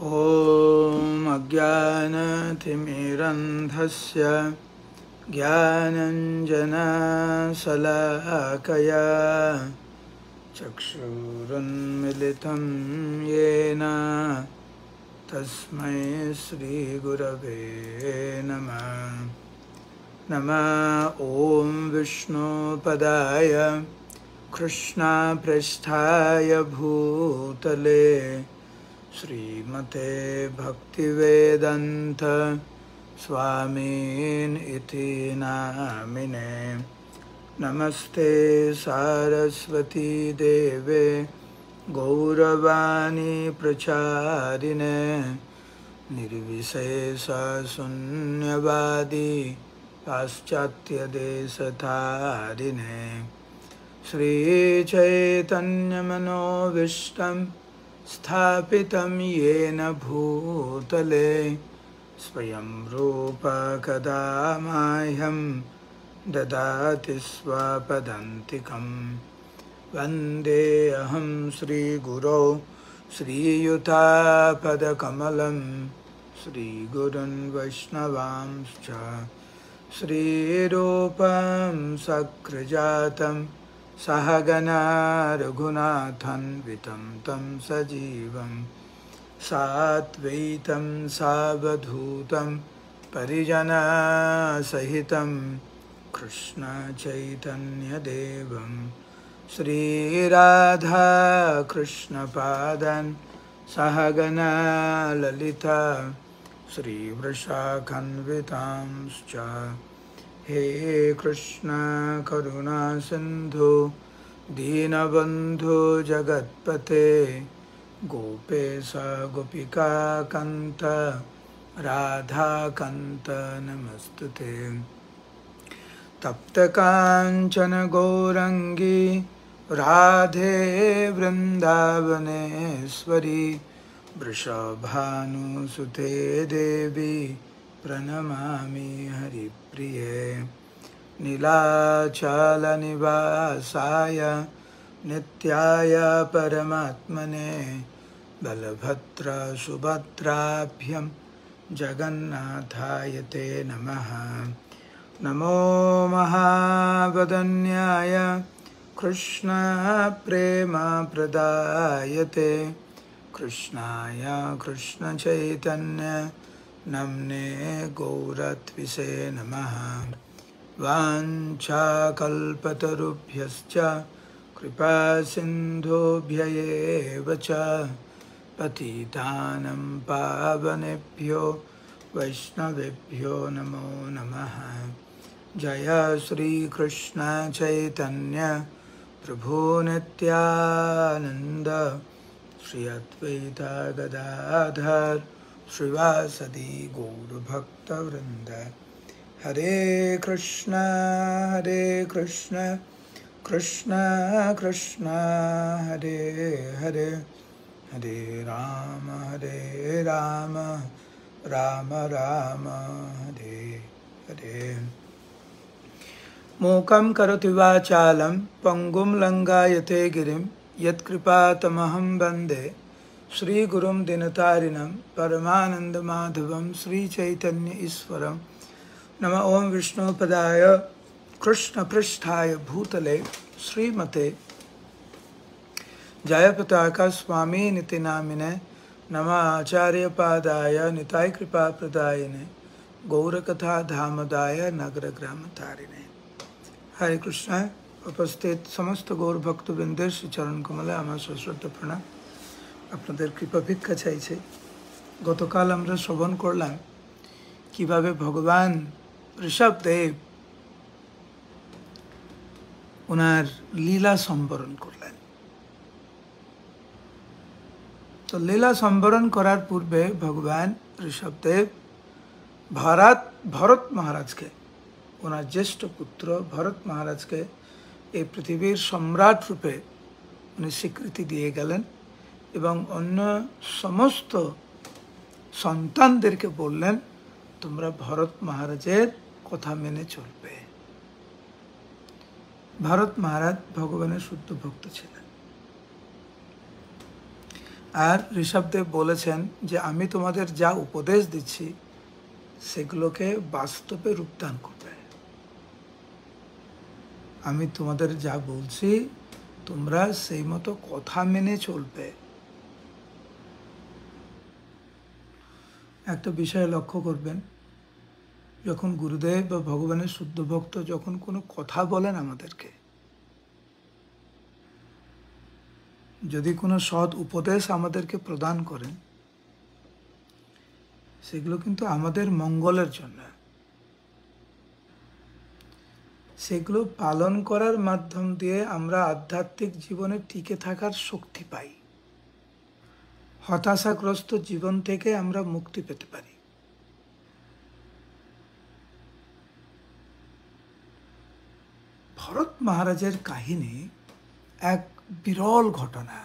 ॐ अज्ञानतिमिरन्धस्य ज्ञानञ्जनशलाकया चक्षुरुन्मिलितं येन तस्मै श्रीगुरवे नमः। नमः ॐ विष्णुपदाय कृष्णपृष्ठाय भूतले श्रीमते भक्तिवेदान्त स्वामिन् इति नामिने। नमस्ते सारस्वती देवे गौरवाणी प्रचारिणे निर्विशेषशून्यवादी पाश्चात्यदेशतारिणे। श्रीचैतन्यमनोभीष्टं स्थापितं येन भूतले स्वयं रूप कदा मह्यं ददाति स्वपदान्तिकं। वन्देऽहं श्रीगुरौ श्रीयुतापदकमलं श्रीगुरुन् वैष्णवांश्च श्रीरूपं सकृजातं सहगना रघुनाथान्वितं तं सजीवं साद्वैतं सावधूतं परिजनसहितं कृष्णचैतन्यदेवं श्रीराधाकृष्णपादान् सहगना ललिता श्रीवृषाखन्वितांश्च। हे कृष्ण करुणा सिन्धु दीनबन्धु जगत्पते गोपेश गोपिका कान्त राधाकान्त नमस्तुते। तप्त काञ्चन गौरंगी राधे वृन्दावनेश्वरी वृषभानुसुते देवी प्रणमामि हरिप्रिये। नीलाचलनिवासाय नित्याय परमात्मने बलभद्र सुभद्राभ्यां जगन्नाथाय ते नमः। नमो महावदन्याय कृष्ण प्रेम प्रदायते कृष्णाय कृष्ण चैतन्य नमने गौरत्विषे नमः। वाञ्छाकल्पतरुभ्यश्च कृपा सिन्धुभ्यैव च पतितानं पावनेभ्यो वैष्णवेभ्यो नमो नमः। जय श्री कृष्ण चैतन्य प्रभु नित्यानंद श्री अद्वैत गदाधर श्रीवासदि गौरभक्तवृंद। हरे कृष्ण कृष्ण कृष्ण हरे हरे, हरे राम राम राम हरे हरे। मूकं करोति वाचालं पंगुं लंघयते गिरिं यत्कृपातमहं वन्दे श्रीगुरुं दीनतारिणं परमानन्दमाधवं श्रीचैतन्य ईश्वरं। नमः ओं विष्णुपदाय कृष्णपृष्ठाय भूतले श्रीमते जयपताका स्वामिनिति नामिने। नमः आचार्यपादाय निताय कृपाप्रदायिने गौरकथा धामदाय नगरग्रामतारिणे। हरे कृष्ण। उपस्थित समस्त गौर भक्तवृंদের শ্রী চরণ কমলে আমার সশ্রদ্ধ প্রণাম। আপনাদের কৃপা ভিক্ষা চাইছে। গতকাল আমরা শ্রবণ করলাম কিভাবে ভগবান ঋষভদেব ওনার লীলা সম্বরণ করলেন। তো লীলা সম্বরণ করার পূর্বে ভগবান ঋষভদেব ভরত মহারাজকে, ওনার জ্যেষ্ঠ পুত্র ভরত মহারাজকে এই পৃথিবীর সম্রাট রূপে উনি স্বীকৃতি দিয়ে গেলেন এবং অন্য সমস্ত সন্তানদেরকে বললেন তোমরা ভরত মহারাজের কথা মেনে চলবে। ভরত মহারাজ ভগবানের শুদ্ধ ভক্ত ছিলেন। আর ঋষভদেব বলেছেন যে আমি তোমাদের যা উপদেশ দিচ্ছি সেগুলোকে বাস্তবে রূপদান করবে। আমি তোমাদের যা বলছি তোমরা সেই মতো কথা মেনে চলবে। একটা বিষয় লক্ষ্য করবেন, যখন গুরুদেব বা ভগবানের শুদ্ধ ভক্ত যখন কোনো কথা বলেন আমাদেরকে, যদি কোনো সৎ উপদেশ আমাদেরকে প্রদান করেন, সেগুলো কিন্তু আমাদের মঙ্গলের জন্য। সেগুলো পালন করার মাধ্যম দিয়ে আমরা আধ্যাত্মিক জীবনে টিকে থাকার শক্তি পাই, হতাশাগ্রস্ত জীবন থেকে আমরা মুক্তি পেতে পারি। ভরত মহারাজের কাহিনী এক বিরল ঘটনা।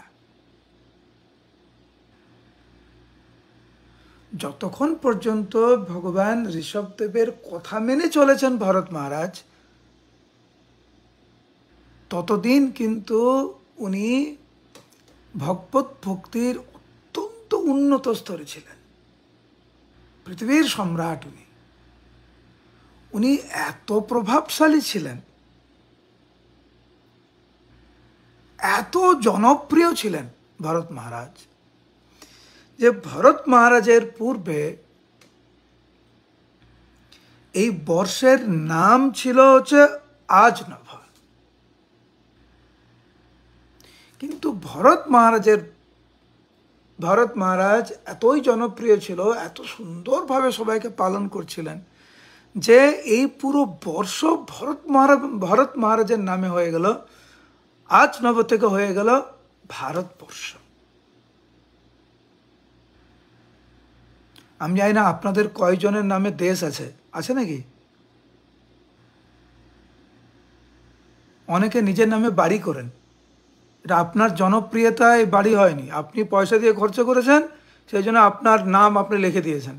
যতক্ষণ পর্যন্ত ভগবান ঋষভদেবের কথা মেনে চলেছেন ভরত মহারাজ, ততদিন কিন্তু উনি ভগবত ভক্তির অত্যন্ত উন্নত স্তরে ছিলেন। পৃথিবীর সম্রাট উনি এত প্রভাবশালী ছিলেন, এত জনপ্রিয় ছিলেন ভরত মহারাজ, যে ভরত মহারাজের পূর্বে এই বর্ষের নাম ছিল হচ্ছে আজনভ। কিন্তু ভরত মহারাজ এতই জনপ্রিয় ছিল, এত সুন্দরভাবে সবাইকে পালন করছিলেন, যে এই পুরো বর্ষ ভরত মহারাজের নামে হয়ে গেল, আজনভ থেকে হয়ে গেল ভারতবর্ষ। আমি জানি না আপনাদের কয়জনের নামে দেশ আছে নাকি? অনেকে নিজের নামে বাড়ি করেন। এটা আপনার জনপ্রিয়তায় বাড়ি হয়নি, আপনি পয়সা দিয়ে খরচ করেছেন, সেই জন্য আপনার নাম আপনি লিখে দিয়েছেন।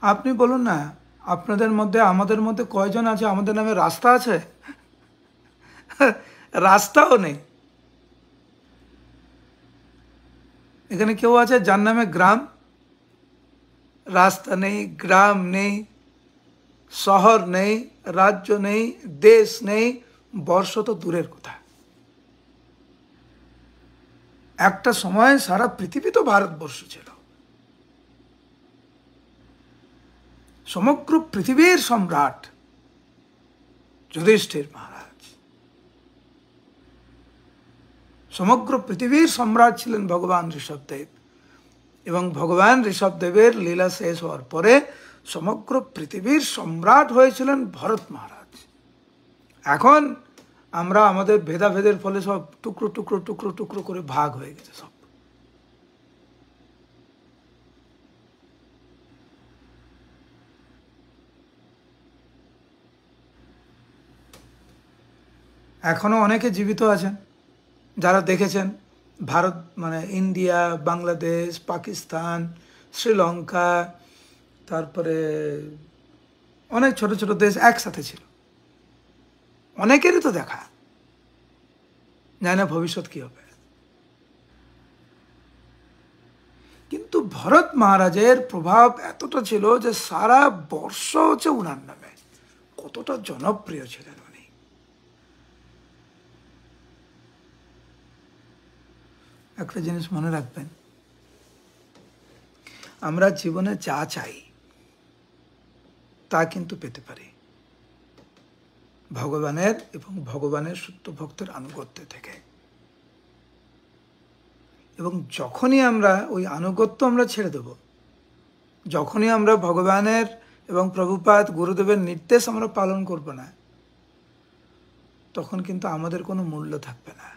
আপনি বলুন না, আপনাদের মধ্যে আমাদের মধ্যে কয়জন আছে আমাদের নামে রাস্তা আছে? রাস্তাও নেই। এখানে কেউ আছে যার নামে গ্রাম? রাস্তা নেই, গ্রাম নেই, শহর নেই, রাজ্য নেই, দেশ নেই, বর্ষ তো দূরের কথা। একটা সময় সারা পৃথিবী তো ভারতবর্ষ ছিল। সমগ্র পৃথিবীর সম্রাট যুধিষ্ঠির মহারাজ, সমগ্র পৃথিবীর সম্রাট ছিলেন ভগবান ঋষভদেব। এবং ভগবান ঋষভদেবের লীলা শেষ হওয়ার পরে সমগ্র পৃথিবীর সম্রাট হয়েছিলেন ভরত মহারাজ। এখন আমরা আমাদের ভেদাভেদের ফলে সব টুকরো টুকরো টুকরো টুকরো করে ভাগ হয়ে গেছে সব। এখনো অনেকে জীবিত আছেন যারা দেখেছেন ভারত মানে ইন্ডিয়া, বাংলাদেশ, পাকিস্তান, শ্রীলঙ্কা, তারপরে অনেক ছোট ছোট দেশ একসাথে ছিল। অনেকেরই তো দেখা, জানি না ভবিষ্যৎ কি হবে। কিন্তু ভরত মহারাজের প্রভাব এতটা ছিল যে সারা বর্ষ হচ্ছে উনার নামে। কতটা জনপ্রিয় ছিলেন উনি। একটা জিনিস মনে রাখবেন, আমরা জীবনে যা চাই তা কিন্তু পেতে পারি ভগবানের এবং ভগবানের শুদ্ধ ভক্তের আনুগত্য থেকে। এবং যখনই আমরা ওই আনুগত্য আমরা ছেড়ে দেব, যখনই আমরা ভগবানের এবং প্রভুপাদ গুরুদেবের নির্দেশ আমরা পালন করব না, তখন কিন্তু আমাদের কোনো মূল্য থাকবে না।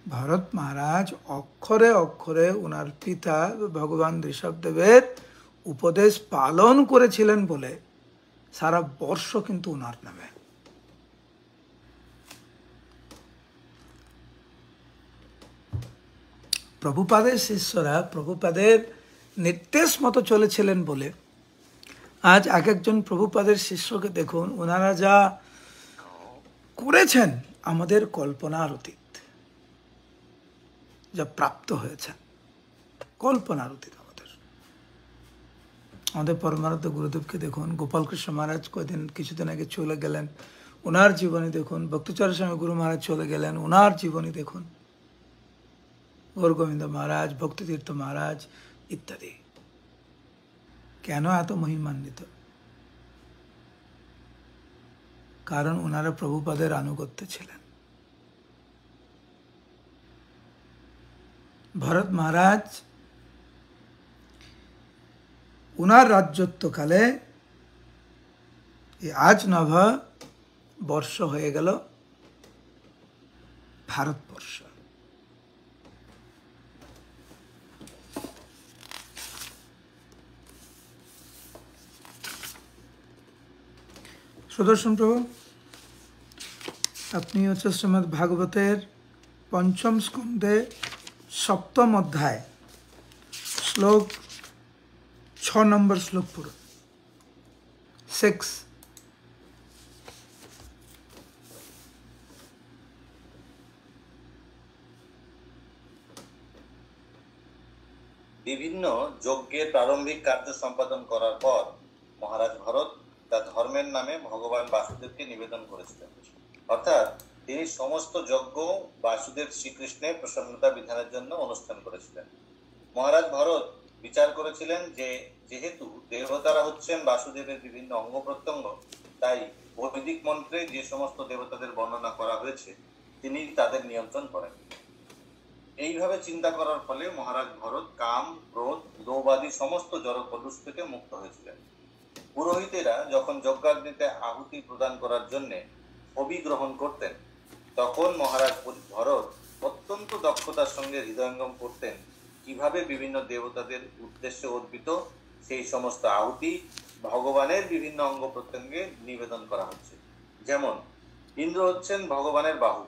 ভরত মহারাজ অক্ষরে অক্ষরে ওনার পিতা ভগবান ঋষভদেবের উপদেশ পালন করেছিলেন বলে সারা বর্ষ কিন্তু ওনার নামে। প্রভুপাদের শিষ্যরা প্রভুপাদের নির্দেশ মতো চলেছিলেন বলে আজ এক একজন প্রভুপাদের শিষ্যকে দেখুন, ওনারা যা করেছেন আমাদের কল্পনার অতীত, যা প্রাপ্ত হয়েছে কল্পনার অতীত। আমাদের পরমারাধ্য গুরুদেবকে দেখুন, গোপালকৃষ্ণ মহারাজ কিছুদিন আগে চলে গেলেন, ওনার জীবনী দেখুন। ভক্তচরণ স্বামী গুরু মহারাজ চলে গেলেন, ওনার জীবনী দেখুন। গৌর গোবিন্দ মহারাজ, ভক্তিতীর্থ মহারাজ ইত্যাদি। কেন এত মহিমান্বিত? কারণ ওনারা প্রভুপাদের আনুগত্য ছিলেন। ভরত মহারাজ উনার রাজ্যত্বকালে আজ নভ বর্ষ হয়ে গেল ভারতবর্ষ। সুদর্শন প্রভু, আপনি হচ্ছে শ্রীমদ্ ভাগবতের পঞ্চম স্কন্ধে সপ্তম অধ্যায় শ্লোক 6 নম্বর শ্লোক পড়ুন। 6। বিভিন্ন যজ্ঞের প্রারম্ভিক কার্য সম্পাদন করার পর মহারাজ ভরত তার ধর্মের নামে ভগবান বাসুদেবকে নিবেদন করেছিলেন। অর্থাৎ তিনি সমস্ত যজ্ঞ বাসুদেব শ্রীকৃষ্ণের প্রসন্নতা বিধানের জন্য অনুষ্ঠান করেছিলেন। মহারাজ ভরত বিচার করেছিলেন যে যেহেতু দেবতারা হচ্ছেন বাসুদেবের বিভিন্ন অঙ্গ প্রত্যঙ্গ, তাই বৈদিক মন্ত্রে যে সমস্ত দেবতাদের বর্ণনা করা হয়েছে তিনি তাদের নিয়ন্ত্রণ করেন। এইভাবে চিন্তা করার ফলে মহারাজ ভরত কাম, ক্রোধ, লোভ আদি সমস্ত জড় কলুষ থেকে মুক্ত হয়েছিলেন। পুরোহিতেরা যখন যজ্ঞাগ্নিতে আহুতি প্রদান করার জন্য হবি গ্রহণ করতেন, তখন মহারাজ ভরত অত্যন্ত দক্ষতার সঙ্গে হৃদয়ঙ্গম করতেন কিভাবে বিভিন্ন দেবতাদের উদ্দেশ্যে অর্পিত সেই সমস্ত আহুতি ভগবানের বিভিন্ন অঙ্গ প্রত্যঙ্গে নিবেদন করা হচ্ছে। যেমন ইন্দ্র হচ্ছেন ভগবানের বাহু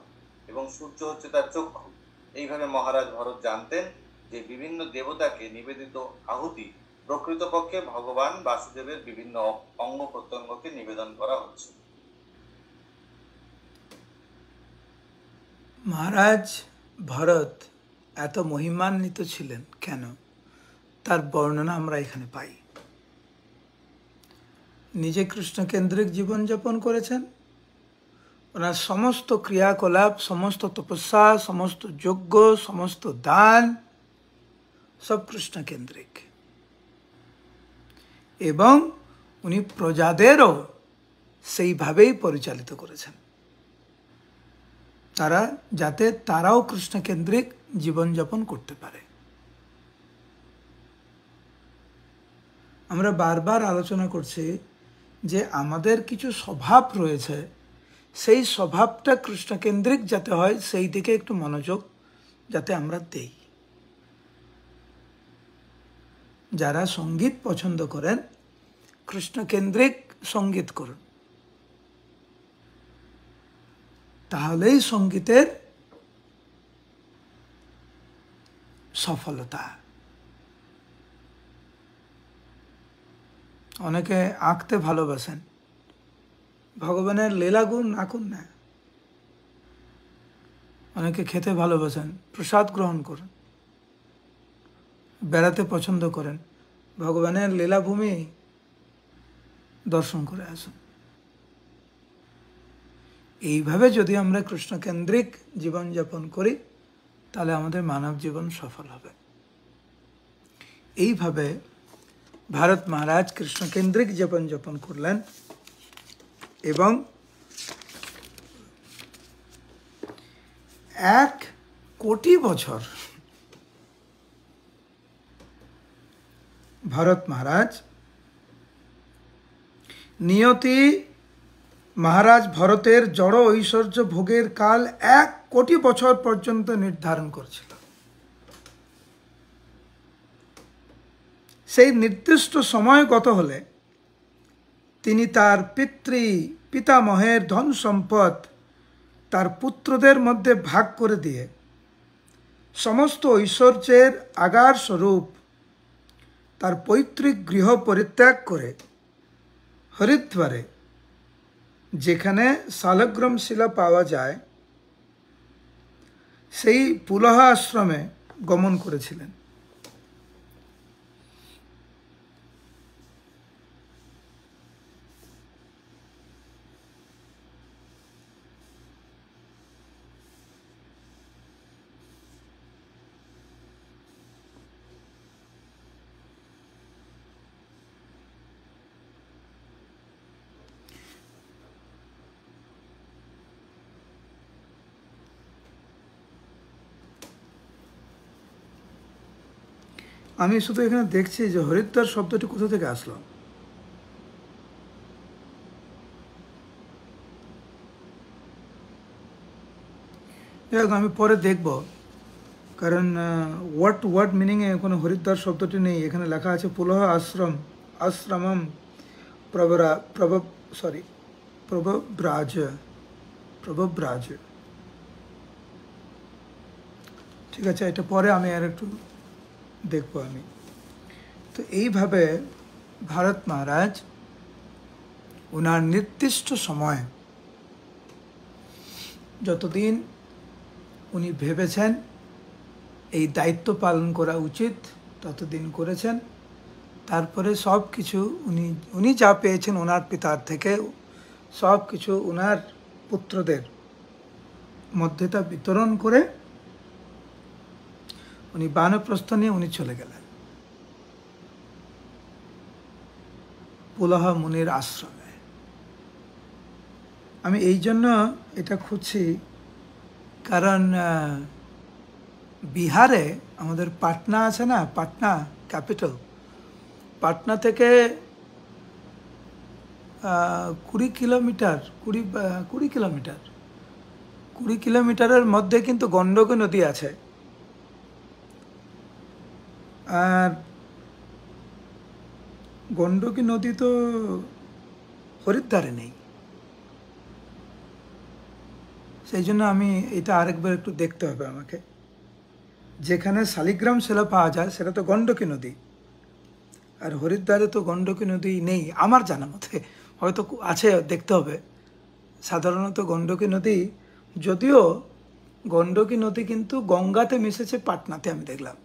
এবং সূর্য হচ্ছে তার চক্ষু। এইভাবে মহারাজ ভরত জানতেন যে বিভিন্ন দেবতাকে নিবেদিত আহুতি প্রকৃতপক্ষে ভগবান বাসুদেবের বিভিন্ন অঙ্গ প্রত্যঙ্গকে নিবেদন করা হচ্ছে। মহারাজ ভরত এত মহিমান্বিত ছিলেন কেন, তার বর্ণনা আমরা এখানে পাই। নিজে কৃষ্ণকেন্দ্রিক জীবনযাপন করেছেন। ওনার সমস্ত ক্রিয়াকলাপ, সমস্ত তপস্যা, সমস্ত যজ্ঞ, সমস্ত দান সব কৃষ্ণকেন্দ্রিক। এবং উনি প্রজাদেরও সেইভাবেই পরিচালিত করেছেন, যাতে তারাও কৃষ্ণকেন্দ্রিক জীবনযাপন করতে পারে। আমরা বারবার আলোচনা করছি যে আমাদের কিছু স্বভাব রয়েছে, সেই স্বভাবটা কৃষ্ণকেন্দ্রিক যাতে হয় সেই দিকে একটু মনোযোগ যাতে আমরা দেই। যারা সঙ্গীত পছন্দ করেন কৃষ্ণকেন্দ্রিক সঙ্গীত করুন, তাহলেই সঙ্গীতের সফলতা। অনেকে আঁকতে ভালোবাসেন, ভগবানের লীলাগুণ আঁকুন না। অনেকে খেতে ভালোবাসেন, প্রসাদ গ্রহণ করুন। বেড়াতে পছন্দ করেন, ভগবানের লীলাভূমি দর্শন করে আসুন। এইভাবে যদি আমরা কৃষ্ণকেন্দ্রিক জীবনযাপন করি তাহলে আমাদের মানব জীবন সফল হবে। এইভাবে ভারত মহারাজ কৃষ্ণকেন্দ্রিক জীবনযাপন করলেন এবং 1 কোটি বছর ভারত মহারাজ নিয়তি মহারাজ ভরতের জড় ঐশ্বর্য ভোগের কাল 1 কোটি বছর পর্যন্ত নির্ধারণ করছিল। সেই নির্দিষ্ট সময় গত হলে তিনি তার পিতামহের ধন সম্পদ তার পুত্রদের মধ্যে ভাগ করে দিয়ে সমস্ত ঐশ্বর্যের আগার স্বরূপ তার পৈতৃক গৃহ পরিত্যাগ করে হরিদ্বারে যেখানে শালগ্রাম শিলা পাওয়া যায় সেই পুলহ আশ্রমে গমন করেছিলেন। আমি শুধু এখানে দেখছি যে হরিদ্বার শব্দটি কোথা থেকে আসলো। আমি পরে দেখব, কারণ ওয়ার্ড মিনিংয়ে কোনো হরিদ্বার শব্দটি নেই। এখানে লেখা আছে পুলহ আশ্রম, আশ্রমম প্রভব্রাজ। ঠিক আছে, এটা পরে আমি আর একটু দেখব আমি। তো এইভাবে ভারত মহারাজ ওনার নির্দিষ্ট সময় যতদিন উনি ভেবেছেন এই দায়িত্ব পালন করা উচিত ততদিন করেছেন। তারপরে সব কিছু উনি যা পেয়েছেন ওনার পিতার থেকে সব কিছু ওনার পুত্রদের মধ্যে তা বিতরণ করে উনি বানপ্রস্থ নিয়ে উনি চলে গেলেন পুলহ মুনির আশ্রমে। আমি এই জন্য এটা খুঁজছি, কারণ বিহারে আমাদের পাটনা আছে না, পাটনা ক্যাপিটাল, পাটনা থেকে 20 কিলোমিটারের মধ্যে কিন্তু গণ্ডকী নদী আছে। আর গণ্ডকী নদী তো হরিদ্বারে নেই। সেই জন্য আমি এটা আরেকবার একটু দেখতে হবে আমাকে। যেখানে শালিগ্রাম শিলা পাওয়া যায় সেটা তো গণ্ডকী নদী, আর হরিদ্বারে তো গণ্ডকী নদী নেই আমার জানা মতে, হয়তো আছে, দেখতে হবে। সাধারণত গণ্ডকী নদী, যদিও গণ্ডকী নদী কিন্তু গঙ্গাতে মিশেছে পাটনাতে, আমি দেখলাম।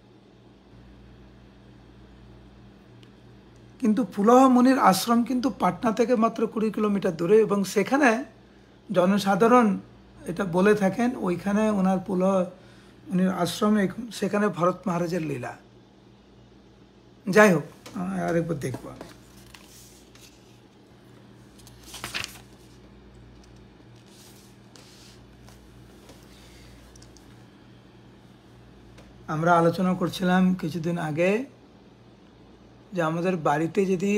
কিন্তু পুলহ মুনির আশ্রম কিন্তু পাটনা থেকে মাত্র 20 কিলোমিটার দূরে, এবং সেখানে জনসাধারণ এটা বলে থাকেন ওইখানে ওনার পুলহ মুনির আশ্রমে, সেখানে ভরত মহারাজের লীলা। যাই হোক, আরেকবার দেখবো আমি। আমরা আলোচনা করছিলাম কিছুদিন আগে যে আমাদের বাড়িতে যদি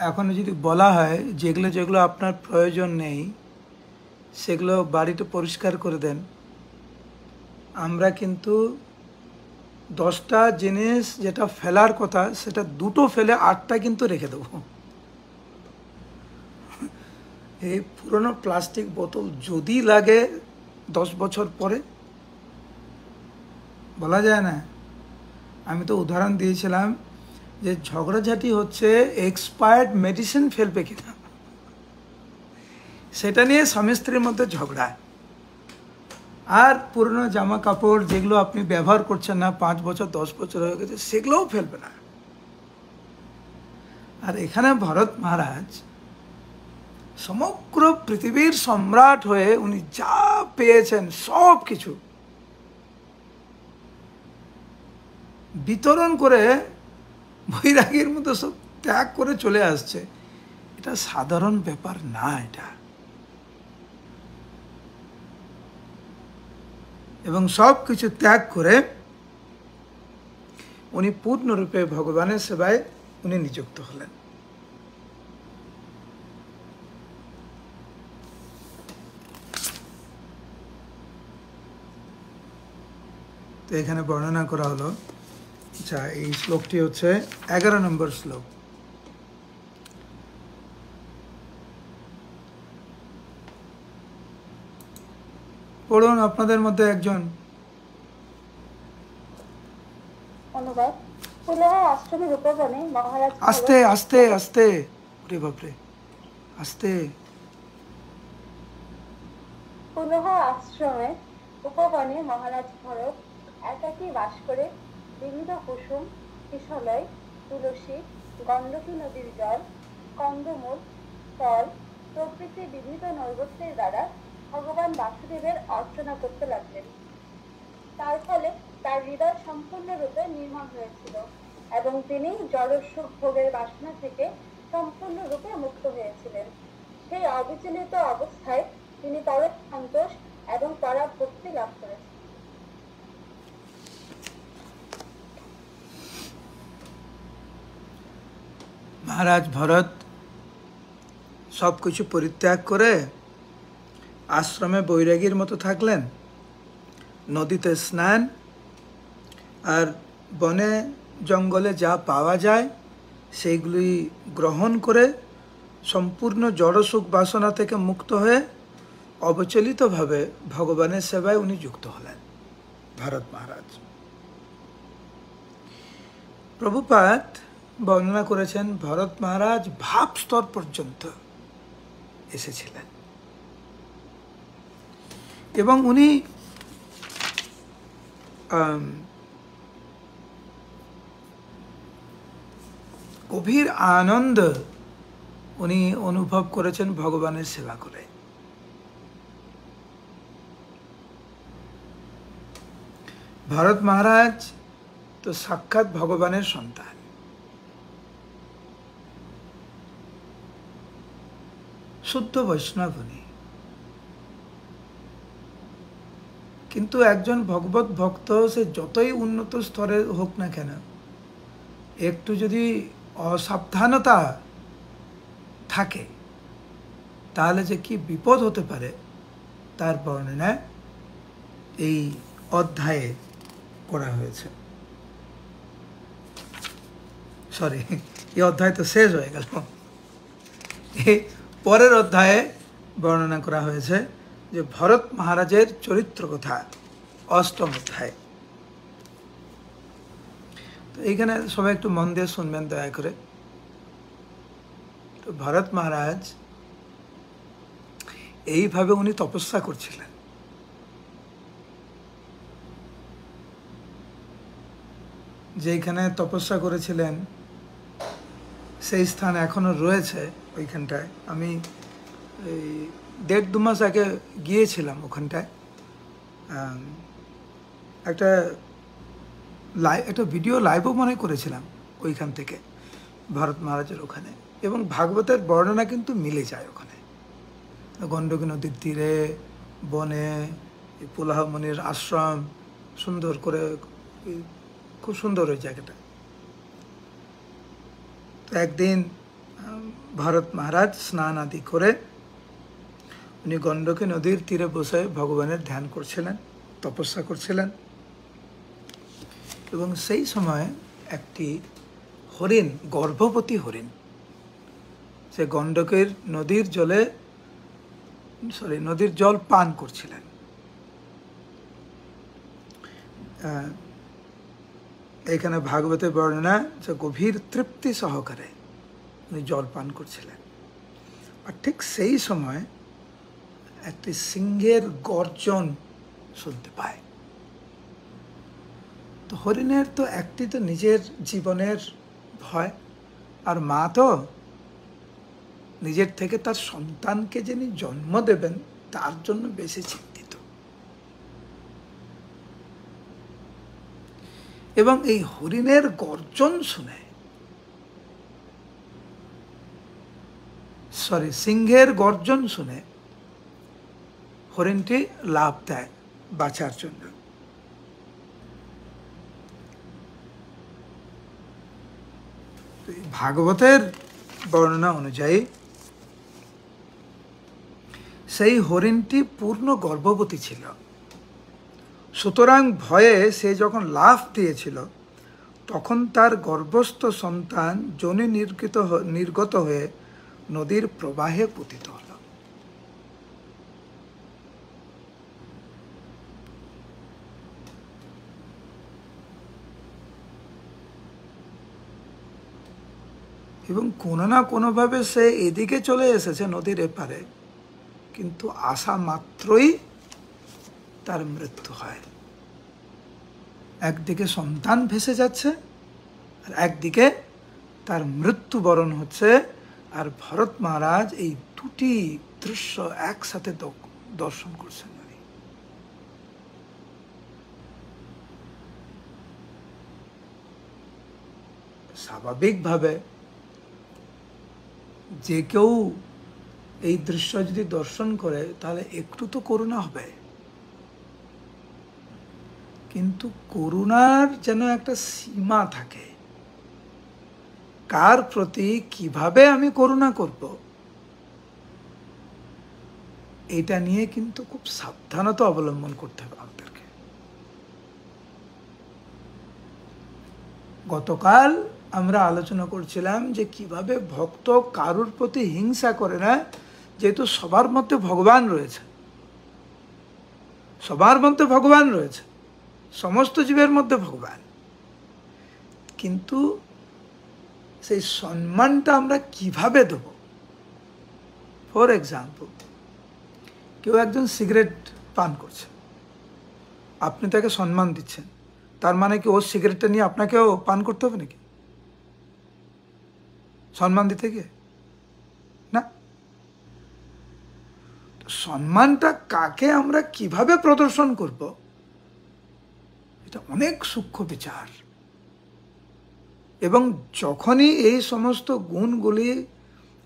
এখনো যদি বলা হয় যেগুলো যেগুলো আপনার প্রয়োজন নেই সেগুলো বাড়িতে পরিষ্কার করে দেন, আমরা কিন্তু 10টা জিনিস যেটা ফেলার কথা সেটা 2টো ফেলে 8টা কিন্তু রেখে দেবো। এই পুরনো প্লাস্টিক বোতল যদি লাগে 10 বছর পরে, বলা যায় না। আমি তো উদাহরণ দিয়েছিলাম যে ঝগড়াঝাটি হচ্ছে এক্সপায়ার্ড মেডিসিন ফেলবে কিনা, সেটা নিয়ে স্বামী স্ত্রীর মধ্যে ঝগড়া। আর পুরনো জামা কাপড় যেগুলো আপনি ব্যবহার করছেন না, 5 বছর 10 বছর হয়ে গেছে, সেগুলোও ফেলবে না। আর এখানে ভরত মহারাজ সমগ্র পৃথিবীর সম্রাট হয়ে উনি যা পেয়েছেন সব কিছু বিতরণ করে বৈরাগীর মতো সব ত্যাগ করে চলে আসছে। এটা সাধারণ ব্যাপার না। এটা এবং সব কিছু ত্যাগ করে উনি পূর্ণরূপে ভগবানের সেবায় উনি নিযুক্ত হলেন। তো এখানে বর্ণনা করা হলো। আচ্ছা, এই শ্লোকটি হচ্ছে 11 নম্বর শ্লোক। পড়ুন আপনাদের মধ্যে একজন। অনুবাদ। পুলহ আশ্রমের উপবনে মহারাজ আস্তে আস্তে আস্তে, ওরে বাপরে, আস্তে। পুলহ আশ্রমের উপবনে মহারাজ ভরত একাকী বাস করে বিবিধ কুসুম, কিশলয়, তুলসী, গণ্ডকী নদীর জল, কন্দমূল, ফল প্রভৃতি বিবিধ নৈবেদ্যের দ্বারা ভগবান বাসুদেবের অর্চনা করতে লাগলেন। তার ফলে তার হৃদয় সম্পূর্ণরূপে নির্মল হয়েছিল এবং তিনি জড়সুখ ভোগের বাসনা থেকে সম্পূর্ণরূপে মুক্ত হয়েছিলেন। সেই অবিচলিত অবস্থায় তিনি পরম সন্তোষ এবং পরাভক্তি লাভ করেছেন। মহারাজ ভরত সব কিছু পরিত্যাগ করে আশ্রমে বৈরাগীর মতো থাকলেন, নদীতে স্নান আর বনে জঙ্গলে যা পাওয়া যায় সেইগুলি গ্রহণ করে সম্পূর্ণ জড়সুখ বাসনা থেকে মুক্ত হয়ে অবচলিতভাবে ভগবানের সেবায় উনি যুক্ত হলেন, ভরত মহারাজ। প্রভুপাদ বর্ণনা করেছেন ভরত মহারাজ ভাব স্তর পর্যন্ত এসেছিলেন এবং উনি গভীর আনন্দ উনি অনুভব করেছেন ভগবানের সেবা করে। ভরত মহারাজ তো সাক্ষাৎ ভগবানের সন্তান। শুদ্ধ বৈষ্ণব উনি, কিন্তু একজন ভগবত ভক্ত সে যতই উন্নত স্তরে হোক না কেন, একটু যদি অসাবধানতা থাকে তাহলে যে কি বিপদ হতে পারে তার বর্ণনা এই অধ্যায়ে করা হয়েছে। সরি, এই অধ্যায় তো শেষ হয়ে গেল। এই পরের অধ্যায়ে বর্ণনা করা হয়েছে যে ভরত মহারাজের চরিত্র কথা, অষ্টম অধ্যায়। তো এইখানে সবাই একটু মন দিয়ে শুনবেন দয়া করে। তো ভরত মহারাজ এইভাবে উনি তপস্যা করছিলেন। যেখানে তপস্যা করেছিলেন সেই স্থান এখনো রয়েছে ওইখানটায়। আমি এই 1.5-2 মাস আগে গিয়েছিলাম ওখানটায়। একটা ভিডিও লাইভও মনে করেছিলাম ওইখান থেকে, ভরত মহারাজের ওখানে। এবং ভাগবতের বর্ণনা কিন্তু মিলে যায় ওখানে। গণ্ডকী নদীর তীরে, বনে, পুলাহ মুনির আশ্রম, সুন্দর করে, খুব সুন্দর ওই জায়গাটা। তো একদিন ভরত মহারাজ স্নান আদি করে উনি গণ্ডকী নদীর তীরে বসে ভগবানের ধ্যান করছিলেন, তপস্যা করছিলেন। এবং সেই সময় একটি হরিণ, গর্ভবতী হরিণ, সে গণ্ডকের নদীর জল পান করছিলেন। এখানে ভাগবতের বর্ণনা যে গভীর তৃপ্তি সহকারে উনি জল পান করছিলেন। আর ঠিক সেই সময় একটি সিংহের গর্জন শুনতে পায়। তো হরিণের তো একটি তো নিজের জীবনের ভয়, আর মা তো নিজের থেকে তার সন্তানকে যিনি জন্ম দেবেন তার জন্য বেশি চিন্তিত। এবং এই হরিণের গর্জন শুনে, সিংহের গর্জন শুনে হরিণটি লাফ দেয় বাঁচার জন্য। ভাগবতের বর্ণনা অনুযায়ী সেই হরিণটি পূর্ণ গর্ভবতী ছিল। সুতরাং ভয়ে সে যখন লাফ দিয়েছিল তখন তার গর্ভস্থ সন্তান যোনি নির্গত হয়ে নদীর প্রবাহে পতিত হল। এবং কোনো না কোনোভাবে সে এদিকে চলে এসেছে নদীর এপারে, কিন্তু আসা মাত্রই তার মৃত্যু হয়। একদিকে সন্তান ভেসে যাচ্ছে আর একদিকে তার মৃত্যুবরণ হচ্ছে। আর ভরত মহারাজ এই দুটি দৃশ্য একসাথে দর্শন করছেন। স্বাভাবিকভাবে যে কেউ এই দৃশ্য যদি দর্শন করে তাহলে একটু তো করুণা হবে, কিন্তু করুণার যেন একটা সীমা থাকে। কার প্রতি কিভাবে আমি করুণা করব, এটা নিয়ে কিন্তু খুব সাবধানতা অবলম্বন করতে হবে আমাদেরকে। গতকাল আমরা আলোচনা করছিলাম যে কিভাবে ভক্ত কারুর প্রতি হিংসা করে না, যেহেতু সবার মধ্যে ভগবান রয়েছে, সবার মধ্যে ভগবান রয়েছে, সমস্ত জীবের মধ্যে ভগবান, কিন্তু সেই সম্মানটা আমরা কিভাবে দেব। ফর এক্সাম্পল, কেউ একজন সিগারেট পান করছে, আপনি তাকে সম্মান দিচ্ছেন, তার মানে কি ওর সিগারেটটা নিয়ে আপনাকেও পান করতে হবে নাকি সম্মান দিতে গিয়ে? না। সম্মানটা কাকে আমরা কিভাবে প্রদর্শন করব, এটা অনেক সূক্ষ্ম বিচার। এবং যখনই এই সমস্ত গুণগুলি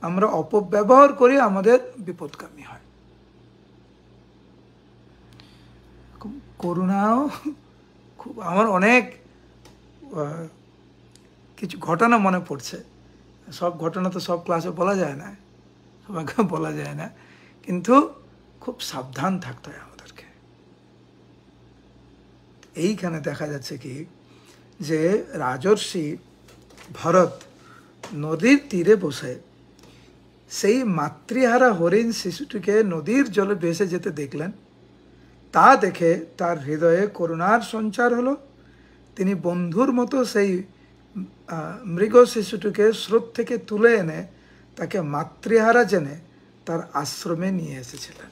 আমরা অপব্যবহার করি, আমাদের বিপদগামী হয়। করুণাও খুব, আমার অনেক কিছু ঘটনা মনে পড়ছে। সব ঘটনা তো সব ক্লাসে বলা যায় না, সবাইকে বলা যায় না, কিন্তু খুব সাবধান থাকতে হয় আমাদেরকে। এইখানে দেখা যাচ্ছে কি যে রাজর্ষি ভরত নদীর তীরে বসে সেই মাতৃহারা হরিণ শিশুটিকে নদীর জলে ভেসে যেতে দেখলেন। তা দেখে তার হৃদয়ে করুণার সঞ্চার হলো। তিনি বন্ধুর মতো সেই মৃগ শিশুটিকে স্রোত থেকে তুলে এনে তাকে মাতৃহারা জেনে তার আশ্রমে নিয়ে এসেছিলেন।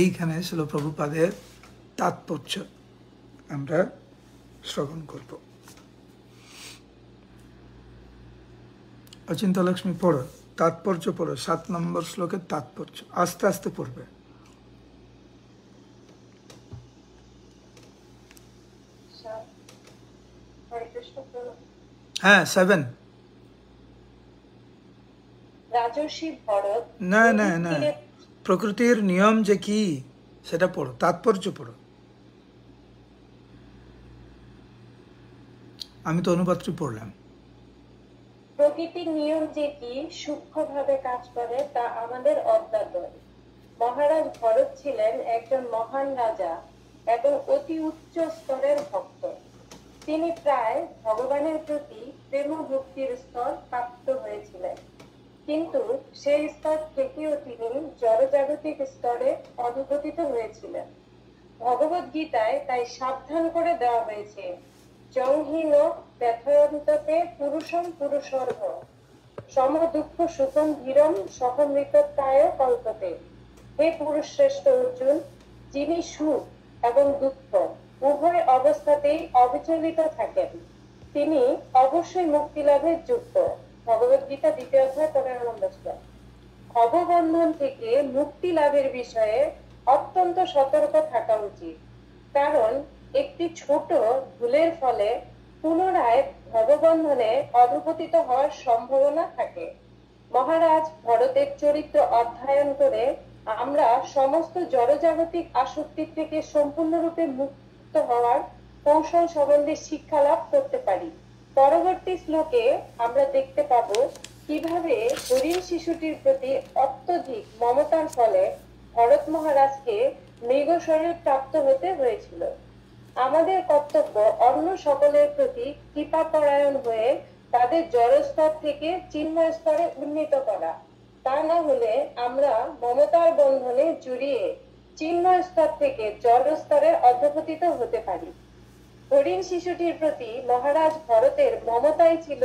এইখানে ছিল প্রভুপাদের তাৎপর্য আমরা শ্রবণ করব। অচিন্তা লক্ষ্মী পড়ো, তাৎপর্য পড়ো, 7 নম্বর শ্লোকের তাৎপর্য আস্তে আস্তে পড়বে। হ্যাঁ 7। রাজর্ষি ভরত না না না, প্রকৃতির নিয়ম যে কি সেটা পড়ো, তাৎপর্য পড়ো। আমি তো অনুবাদটি পড়লাম। প্রকৃতির নিয়ম যে কি সূক্ষ্মভাবে কাজ করে তা আমাদের অজ্ঞাত। মহারাজ ভরত ছিলেন একজন মহান রাজা এবং অতি উচ্চ স্তরের ভক্ত। তিনি প্রায় ভগবানের প্রতি প্রেম ভক্তির স্তর প্রাপ্ত হয়েছিলেন, কিন্তু সেই স্তর থেকেও তিনি জড়জাগতিক স্তরে অধঃপতিত হয়েছিলেন। ভগবত গীতায় তাই সাবধান করে দেওয়া হয়েছে, জংহীন ব্যথয়ন্ততে পুরুষম পুরুষর্ভ সম দুঃখ সুখম ধীরম সহমৃতত্বায় কল্পতে। হে পুরুষ শ্রেষ্ঠ অর্জুন, যিনি সুখ এবং দুঃখ উভয় অবস্থাতেই অবিচলিত থাকেন, তিনি অবশ্যই মুক্তি লাভের যোগ্য। ভগবত গীতা 2য় অধ্যায় 15 নম্বর শ্লোক। ভববন্ধন থেকে মুক্তি লাভের বিষয়ে অত্যন্ত সতর্ক থাকা উচিত, কারণ একটি ছোট ভুলের ফলে পুনরায় ভববন্ধনে অধঃপতিত হওয়ার সম্ভাবনা থাকে। মহারাজ ভরতের চরিত্র অধ্যয়ন করে আমরা সমস্ত জড়জাগতিক আসক্তি থেকে সম্পূর্ণরূপে মুক্ত হওয়ার কৌশল সম্বন্ধে শিক্ষা লাভ করতে পারি। পরবর্তী শ্লোকে আমরা দেখতে পাবো কিভাবে হরিণ শিশুটির প্রতি অত্যধিক মমতার ফলে ভরত মহারাজকে মৃগ শরীর প্রাপ্ত হতে হয়েছিল। আমাদের কর্তব্য অন্য সকলের প্রতি কৃপাপরায়ণ হয়ে তাদের জড়স্তর থেকে চিন্ময় স্তরে উন্নীত করা। তা না হলে আমরা মমতার বন্ধনে জড়িয়ে চিন্ময় স্তর থেকে জল স্তরে অধঃপতিত হতে পারি। হরিণ শিশুটির প্রতি মহারাজ ভরতের মমতাই ছিল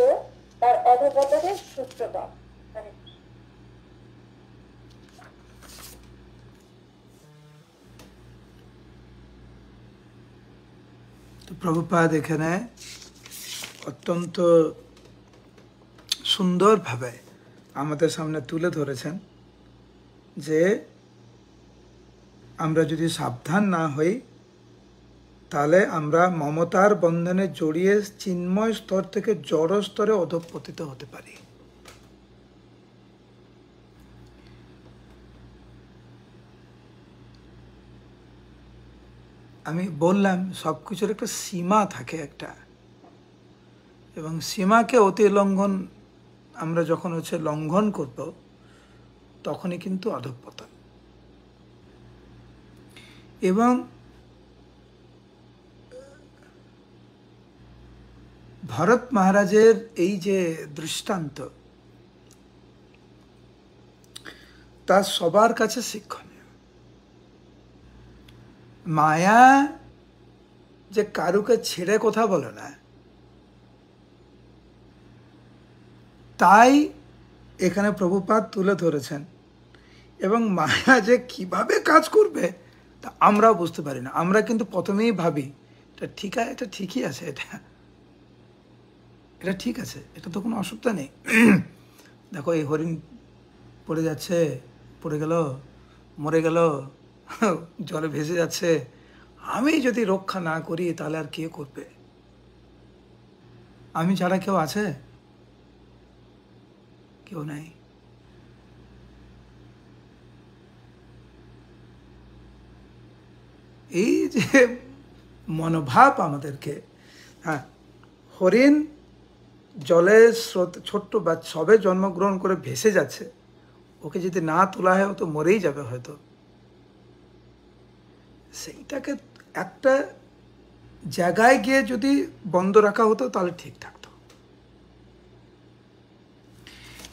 তার অধঃপতনের সূত্রপাত। তো প্রভুপাদ এখানে অত্যন্ত সুন্দরভাবে আমাদের সামনে তুলে ধরেছেন যে আমরা যদি সাবধান না হই তাহলে আমরা মমতার বন্ধনে জড়িয়ে চিন্ময় স্তর থেকে জড় স্তরে অধঃপতিত হতে পারি। আমি বললাম সবকিছুর একটা সীমা থাকে একটা, এবং সীমাকে অতিলঙ্ঘন আমরা যখন লঙ্ঘন করব তখনই কিন্তু অধঃপতন। এবং ভরত মহারাজের এই যে দৃষ্টান্ত তা সবার কাছে শিক্ষণীয়। মায়া যে কারুকে ছেড়ে কথা বলে না, তাই এখানে প্রভুপাদ তুলে ধরেছেন। এবং মায়া যে কিভাবে কাজ করবে তা আমরাও বুঝতে পারি না। আমরা কিন্তু প্রথমেই ভাবি এটা ঠিকই আছে, এটা ঠিক আছে, এটা তো কোনো অসুবিধা নেই। দেখো এই হরিণ পড়ে যাচ্ছে, পড়ে গেল, মরে গেল, জলে ভেসে যাচ্ছে, আমি যদি রক্ষা না করি তাহলে আর কে করবে? আমি ছাড়া কেউ আছে? কেউ নাই। এই যে মনোভাব আমাদেরকে, হ্যাঁ, হরিণ জলে ছোট্ট বা সবে জন্মগ্রহণ করে ভেসে যাচ্ছে, ওকে যদি না তোলা হয় ও তো মরেই যাবে হয়তো। সেইটাকে একটা জায়গায় গিয়ে যদি বন্ধ রাখা হতো তাহলে ঠিক থাকতো।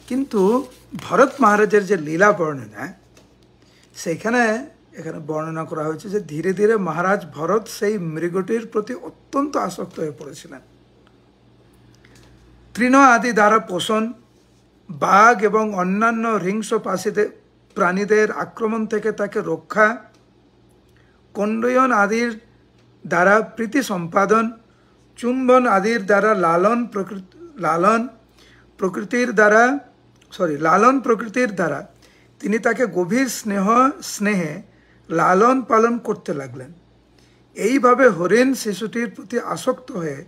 কিন্তু ভরত মহারাজের যে লীলা বর্ণনা, সেখানে এখানে বর্ণনা করা হয়েছে যে ধীরে ধীরে মহারাজ ভরত সেই মৃগটির প্রতি অত্যন্ত আসক্ত হয়ে পড়েছিলেন। তৃণ আদি দ্বারা পোষণ, বাঘ এবং অন্যান্য হিংস্র প্রাণীদের আক্রমণ থেকে তাকে রক্ষা, কণ্ডয়ন আদির দ্বারা প্রীতি সম্পাদন, চুম্বন আদির দ্বারা লালন প্রকৃতির দ্বারা তিনি তাকে গভীর স্নেহে লালন পালন করতে লাগলেন। এইভাবে হরিণ শিশুটির প্রতি আসক্ত হয়ে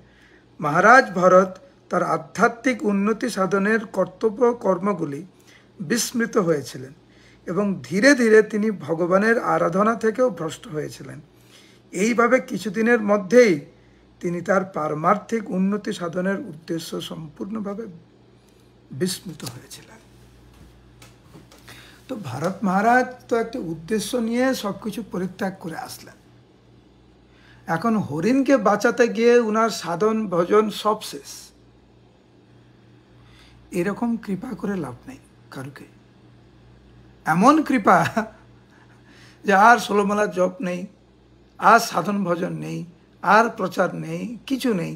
মহারাজ ভরত তার আধ্যাত্মিক উন্নতি সাধনের কর্তব্য কর্মগুলি বিস্মৃত হয়েছিলেন এবং ধীরে ধীরে তিনি ভগবানের আরাধনা থেকেও ভ্রষ্ট হয়েছিলেন। এইভাবে কিছুদিনের মধ্যেই তিনি তার পারমার্থিক উন্নতি সাধনের উদ্দেশ্য সম্পূর্ণভাবে বিস্মৃত হয়েছিলেন। তো ভরত মহারাজ তো একটা উদ্দেশ্য নিয়ে সবকিছু পরিত্যাগ করে আসলেন। এখন হরিণকে বাঁচাতে গিয়ে উনার সাধন ভজন সব শেষ। এরকম কৃপা করে লাভ নেই কারুকে। এমন কৃপা যে আর ষোলমালার জপ নেই, আর সাধন ভজন নেই, আর প্রচার নেই, কিছু নেই,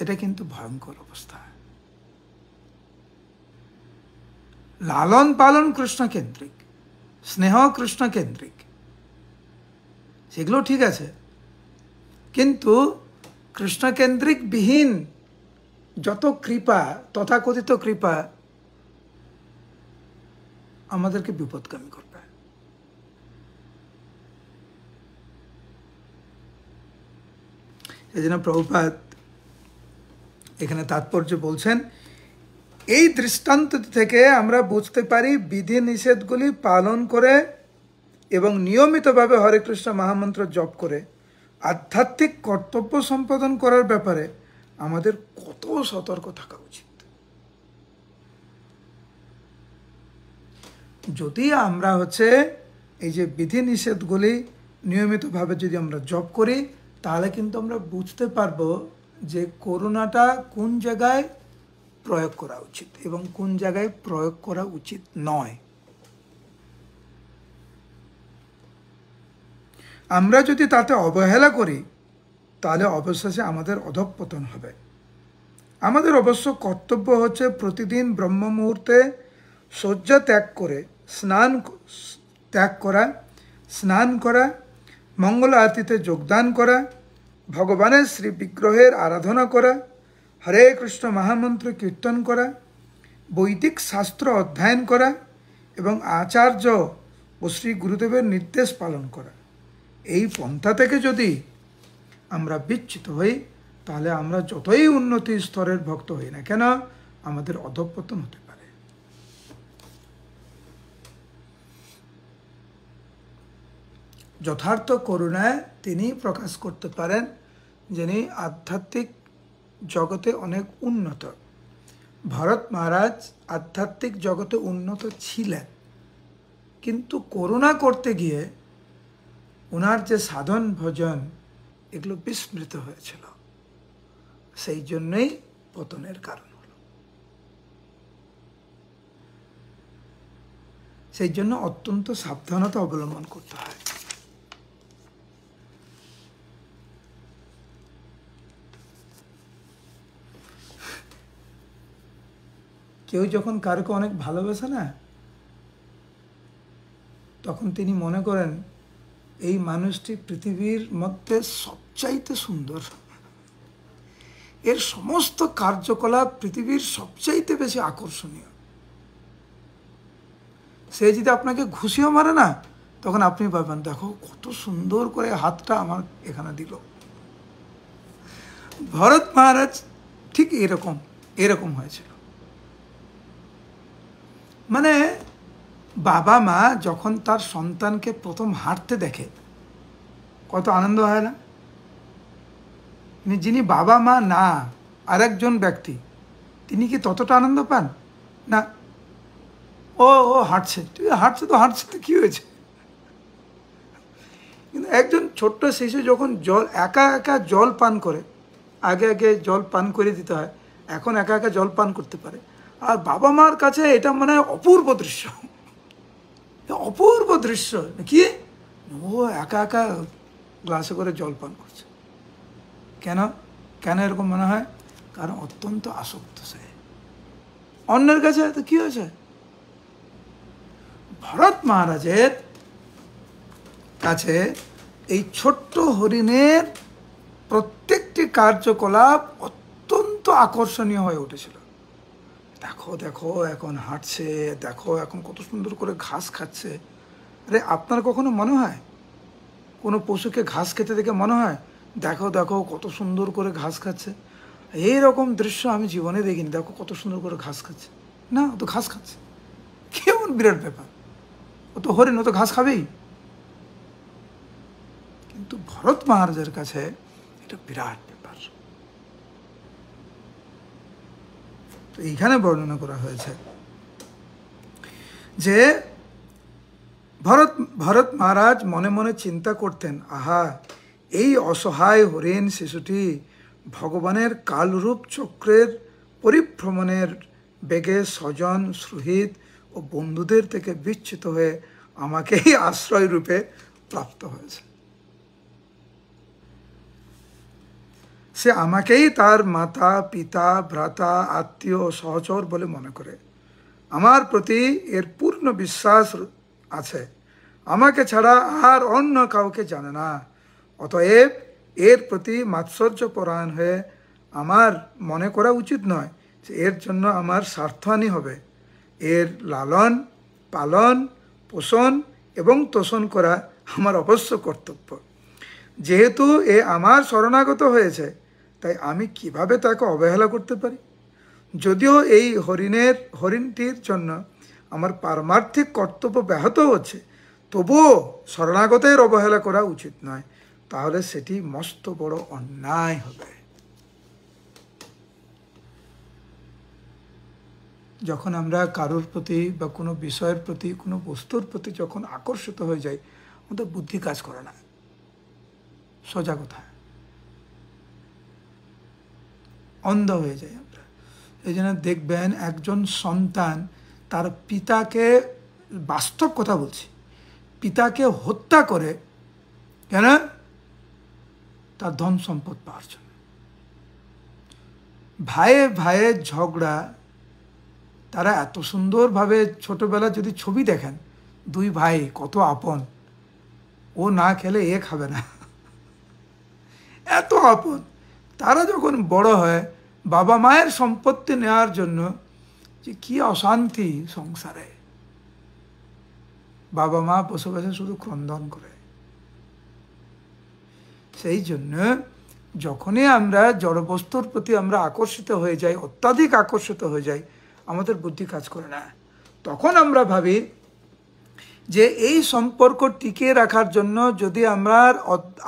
এটা কিন্তু ভয়ঙ্কর অবস্থা। লালন পালন কৃষ্ণকেন্দ্রিক, স্নেহ কৃষ্ণকেন্দ্রিক, সেগুলো ঠিক আছে, কিন্তু কৃষ্ণকেন্দ্রিক বিহীন যত কৃপা, তথাকথিত কৃপা, আমাদেরকে বিপদগামী করবে। এই জন্য প্রভুপাদ এখানে তাৎপর্য বলছেন, এই দৃষ্টান্ত থেকে আমরা বুঝতে পারি বিধি নিষেধগুলি পালন করে এবং নিয়মিতভাবে হরে কৃষ্ণ মহামন্ত্র জপ করে আধ্যাত্মিক কর্তব্য সম্পাদন করার ব্যাপারে আমাদের কত সতর্ক থাকা উচিত। যদি আমরা এই যে বিধি নিষেধগুলি নিয়মিতভাবে যদি আমরা জপ করি, তাহলে কিন্তু আমরা বুঝতে পারবো যে করুণাটা কোন জায়গায় প্রয়োগ করা উচিত এবং কোন জায়গায় প্রয়োগ করা উচিত নয়। আমরা যদি তাতে অবহেলা করি তাহলে অবশেষে আমাদের অধঃপতন হবে। আমাদের অবশ্য কর্তব্য হচ্ছে প্রতিদিন ব্রহ্ম মুহূর্তে শয্যা স্নান করা, মঙ্গল আরতিতে যোগদান করা, ভগবানের শ্রী বিগ্রহের আরাধনা করা, হরে কৃষ্ণ মহামন্ত্র কীর্তন করা, বৈদিক শাস্ত্র অধ্যয়ন করা এবং আচার্য ও শ্রী গুরুদেবের নির্দেশ পালন করা। এই পন্থা থেকে যদি আমরা বিচ্যুত হই তাহলে আমরা যতই উন্নতি স্তরের ভক্ত হই না কেন, আমাদের অধঃপতন হতে পারে। যথার্থ করুণায় তিনি প্রকাশ করতে পারেন যিনি আধ্যাত্মিক জগতে অনেক উন্নত। ভরত মহারাজ আধ্যাত্মিক জগতে উন্নত ছিলেন, কিন্তু করুণা করতে গিয়ে ওনার যে সাধন ভজন এগুলো বিস্মৃত হয়েছিল, সেই জন্যই পতনের কারণ হল। সেই জন্য অত্যন্ত সাবধানতা অবলম্বন করতে হয়। কেউ যখন কারোকে অনেক ভালোবাসে না, তখন তিনি মনে করেন এই মানুষটি পৃথিবীর মধ্যে সবচাইতে সুন্দর, এর সমস্ত কার্যকলাপ পৃথিবীর সবচাইতে বেশি আকর্ষণীয়। সে যদি আপনাকে ঘুষিও মারে না, তখন আপনি ভাববেন দেখো কত সুন্দর করে হাতটা আমার এখানে দিল। ভরত মহারাজ ঠিক এরকম হয়েছিল। মানে বাবা মা যখন তার সন্তানকে প্রথম হাঁটতে দেখে কত আনন্দ হয় না? যিনি বাবা মা না, আরেকজন ব্যক্তি, তিনি কি ততটা আনন্দ পান না? ও হাঁটছে, হাঁটছে তো কি হয়েছে? কিন্তু একজন ছোট্ট শিশু যখন একা একা জল পান করে, আগে জল পান করে দিতে হয়, এখন একা একা জল পান করতে পারে, আর বাবা মার কাছে এটা মানে অপূর্ব দৃশ্য। অপূর্ব দৃশ্য কি, ও একা একা গ্লাসে করে জল পান করছে। কেন এরকম মনে হয়? কারণ অত্যন্ত আসক্ত সে অন্যের কাছে। তো কি হয়েছে? ভরত মহারাজের কাছে এই ছোট্ট হরিণের প্রত্যেকটি কার্যকলাপ অত্যন্ত আকর্ষণীয় হয়ে উঠেছিল। দেখো এখন হাঁটছে, দেখো এখন কত সুন্দর করে ঘাস খাচ্ছে। আরে আপনার কখনো মনে হয় কোনো পশুকে ঘাস খেতে দেখে মনে হয় দেখো কত সুন্দর করে ঘাস খাচ্ছে? এইরকম দৃশ্য আমি জীবনে দেখিনি। দেখো কত সুন্দর করে ঘাস খাচ্ছে, না ও তো ঘাস খাচ্ছে। কেমন বিরাট ব্যাপার, ও তো হরিণ, ও তো ঘাস খাবেই। কিন্তু ভরত মহারাজের কাছে এটা বিরাট ব্যাপার। তো এইখানে বর্ণনা করা হয়েছে যে ভরত মহারাজ মনে মনে চিন্তা করতেন, আহা, এই অসহায় হরিণ শিশুটি ভগবানের কালরূপ চক্রের পরিভ্রমণের বেগে স্বজন সুহৃদ ও বন্ধুদের থেকে বিচ্যুত হয়ে আমাকেই আশ্রয় রূপে প্রাপ্ত হয়েছে। সে আমাকেই তার মাতা পিতা ভ্রাতা আত্মীয় ও সহচর বলে মনে করে। আমার প্রতি এর পূর্ণ বিশ্বাস আছে, আমাকে ছাড়া আর অন্য কাউকে জানে না। অতএব এর প্রতি মাৎসর্য পরায়ণ হয়ে আমার মনে করা উচিত নয় যে এর জন্য আমার স্বার্থহানি হবে। এর লালন পালন পোষণ এবং তোষণ করা আমার অবশ্য কর্তব্য। যেহেতু এ আমার শরণাগত হয়েছে, তাই আমি কিভাবে তাকে অবহেলা করতে পারি? যদিও এই হরিণটির জন্য আমার পারমার্থিক কর্তব্য ব্যাহত হচ্ছে, তবুও শরণাগতের অবহেলা করা উচিত নয়, তাহলে সেটি মস্ত বড় অন্যায় হবে। যখন আমরা কারোর প্রতি বা কোনো বিষয়ের প্রতি, কোনো বস্তুর প্রতি যখন আকর্ষিত হয়ে যাই, আমাদের বুদ্ধি কাজ করে না। সোজা কথা, অন্ধ হয়ে যাই আমরা। এই জন্য দেখবেন একজন সন্তান তার পিতাকে, বাস্তব কথা বলছি, পিতাকে হত্যা করে কেন? তার ধন সম্পদ পাওয়ার জন্য। ভাইয়ে ভাইয়ে ঝগড়া, তারা এত সুন্দরভাবে ছোটবেলা যদি ছবি দেখেন, দুই ভাই কত আপন, ও না খেলে এ খাবে না, এত আপন। তারা যখন বড় হয়, বাবা মায়ের সম্পত্তি নেওয়ার জন্য যে কি অশান্তি সংসারে, বাবা মা বসে বসে শুধু ক্রন্দন করে। সেই জন্য যখনই আমরা জড়বস্তুর প্রতি আমরা আকর্ষিত হয়ে যাই, অত্যাধিক আকর্ষিত হয়ে যাই, আমাদের বুদ্ধি কাজ করে না। তখন আমরা ভাবি যে এই সম্পর্ক টিকিয়ে রাখার জন্য যদি আমার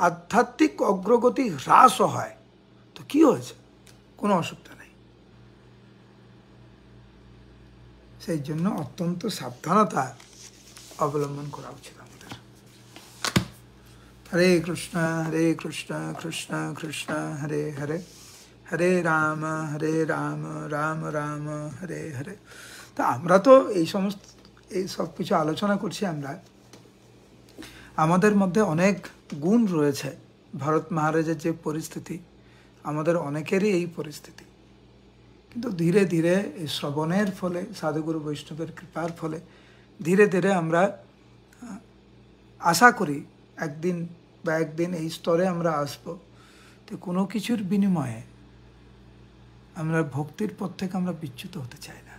আধ্যাত্মিক অগ্রগতি হ্রাস হয় তো কি হয়েছে, কোনো অসুবিধা নেই। সেই জন্য অত্যন্ত সাবধানতা অবলম্বন করা উচিত আমাদের। হরে কৃষ্ণ কৃষ্ণ কৃষ্ণ হরে হরে, হরে রাম রাম রাম হরে হরে। তা আমরা তো এই সব কিছু আলোচনা করছি। আমরা আমাদের মধ্যে অনেক গুণ রয়েছে। ভরত মহারাজের যে পরিস্থিতি, আমাদের অনেকেরই এই পরিস্থিতি। কিন্তু ধীরে ধীরে এই শ্রবণের ফলে, সাধুগুরু বৈষ্ণবের কৃপার ফলে ধীরে ধীরে আমরা আশা করি একদিন এই স্তরে আমরা আসব। তো কোনো কিছুর বিনিময়ে আমরা ভক্তির পথ থেকে আমরা বিচ্যুত হতে চাই না।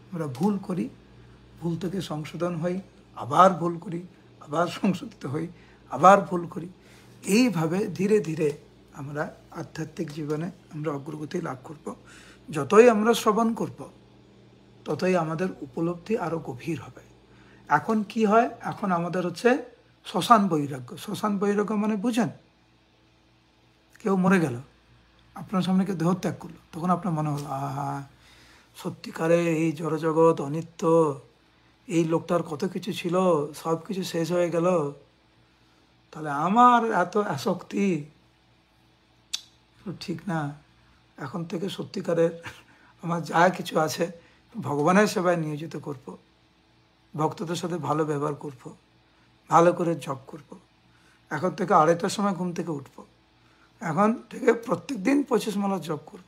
আমরা ভুল করি, ভুল থেকে সংশোধন হই, আবার ভুল করি, আবার সংশোধিত হই, আবার ভুল করি। এইভাবে ধীরে ধীরে আমরা আধ্যাত্মিক জীবনে আমরা অগ্রগতি লাভ করব। যতই আমরা শ্রবণ করব, ততই আমাদের উপলব্ধি আরো গভীর হবে। এখন কি হয়, এখন আমাদের হচ্ছে শ্মশান বৈরাগ্য। শ্মশান বৈরাগ্য মানে বুঝেন? কেউ মরে গেল, আপনার সামনে কেউ দেহত্যাগ করলো, তখন আপনার মনে হলো আহা, সত্যিকারে এই জড়জগৎ অনিত্য, এই লোকটার কত কিছু ছিল, সব কিছু শেষ হয়ে গেল, তাহলে আমার এত আসক্তি ঠিক না। এখন থেকে সত্যিকারের আমার যা কিছু আছে ভগবানের সেবায় নিয়োজিত করব, ভক্তদের সাথে ভালো ব্যবহার করব, ভালো করে জপ করব। এখন থেকে 2:30টার সময় ঘুম থেকে উঠব, এখন থেকে প্রত্যেক দিন 25 মালা জপ করব।